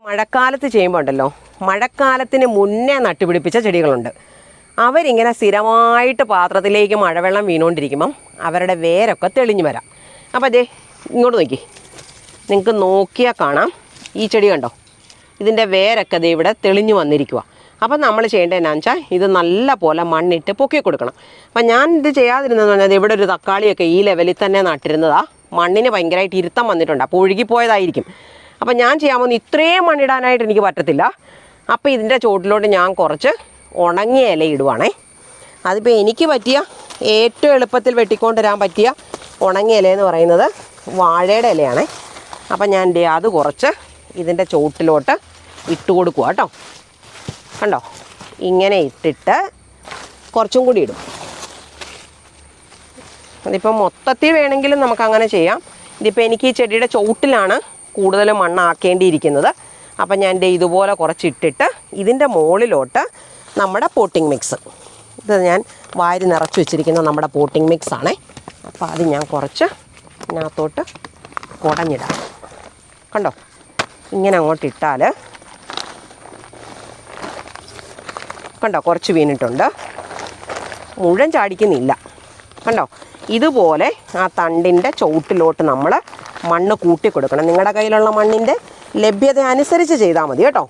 മഴക്കാലത്ത് ചെയ്യുമ്പോൾ ഉണ്ടല്ലോ, മഴക്കാലത്തിന് മുന്നേ നട്ടുപിടിപ്പിച്ച ചെടികളുണ്ട്. അവരിങ്ങനെ സ്ഥിരമായിട്ട് പാത്രത്തിലേക്ക് മഴവെള്ളം വീണുകൊണ്ടിരിക്കുമ്പം അവരുടെ വേരൊക്കെ തെളിഞ്ഞു വരാം. അപ്പോൾ അതേ ഇങ്ങോട്ട് നോക്കി, നിങ്ങൾക്ക് നോക്കിയാൽ കാണാം, ഈ ചെടി കണ്ടോ, ഇതിൻ്റെ വേരൊക്കെ ദേ ഇവിടെ തെളിഞ്ഞു വന്നിരിക്കുക. അപ്പം നമ്മൾ ചെയ്യേണ്ടത് എന്നാന്ന് വെച്ചാൽ ഇത് നല്ല പോലെ മണ്ണിട്ട് പൊക്കി കൊടുക്കണം. അപ്പം ഞാൻ ഇത് ചെയ്യാതിരുന്നതെന്ന് പറഞ്ഞാൽ ഇവിടെ ഒരു തക്കാളിയൊക്കെ ഈ ലെവലിൽ തന്നെ നട്ടിരുന്നതാണ്. മണ്ണിന് ഭയങ്കരമായിട്ട് ഇരുത്തം വന്നിട്ടുണ്ട്, അപ്പോൾ ഒഴുകിപ്പോയതായിരിക്കും. അപ്പം ഞാൻ ചെയ്യാൻ പോകുന്ന ഇത്രയും മണ്ണിടാനായിട്ട് എനിക്ക് പറ്റത്തില്ല. അപ്പോൾ ഇതിൻ്റെ ചുവട്ടിലോട്ട് ഞാൻ കുറച്ച് ഉണങ്ങിയ ഇല ഇടുവാണേ. അതിപ്പോൾ എനിക്ക് പറ്റിയ ഏറ്റവും എളുപ്പത്തിൽ വെട്ടിക്കൊണ്ടുവരാൻ പറ്റിയ ഉണങ്ങിയ ഇലയെന്ന് പറയുന്നത് വാഴയുടെ ഇലയാണേ. അപ്പം ഞാൻ അത് കുറച്ച് ഇതിൻ്റെ ചുവട്ടിലോട്ട് ഇട്ട് കൊടുക്കുക കേട്ടോ. കണ്ടോ, ഇങ്ങനെ ഇട്ടിട്ട് കുറച്ചും കൂടി ഇടും. അതിപ്പോൾ മൊത്തത്തിൽ വേണമെങ്കിലും നമുക്കങ്ങനെ ചെയ്യാം. ഇതിപ്പോൾ എനിക്ക് ഈ ചെടിയുടെ ചുവട്ടിലാണ് കൂടുതൽ മണ്ണാക്കേണ്ടിയിരിക്കുന്നത്. അപ്പം ഞാൻ ഇതുപോലെ കുറച്ചിട്ടിട്ട് ഇതിൻ്റെ മുകളിലോട്ട് നമ്മുടെ പോട്ടിംഗ് മിക്സ്, ഇത് ഞാൻ വാരി നിറച്ച് വെച്ചിരിക്കുന്ന നമ്മുടെ പോട്ടിംഗ് മിക്സ് ആണേ. അപ്പോൾ അത് ഞാൻ കുറച്ച് ഇതിനകത്തോട്ട് കുടഞ്ഞിടാം. കണ്ടോ, ഇങ്ങനെ അങ്ങോട്ട് ഇട്ടാൽ കണ്ടോ കുറച്ച് വീണിട്ടുണ്ട്, മുഴുവൻ ചാടിക്കുന്നില്ല. കണ്ടോ, ഇതുപോലെ ആ തണ്ടിൻ്റെ ചുവട്ടിലോട്ട് നമ്മൾ മണ്ണ് കൂട്ടി കൊടുക്കണം. നിങ്ങളുടെ കയ്യിലുള്ള മണ്ണിൻ്റെ ലഭ്യത അനുസരിച്ച് ചെയ്താൽ മതി കേട്ടോ.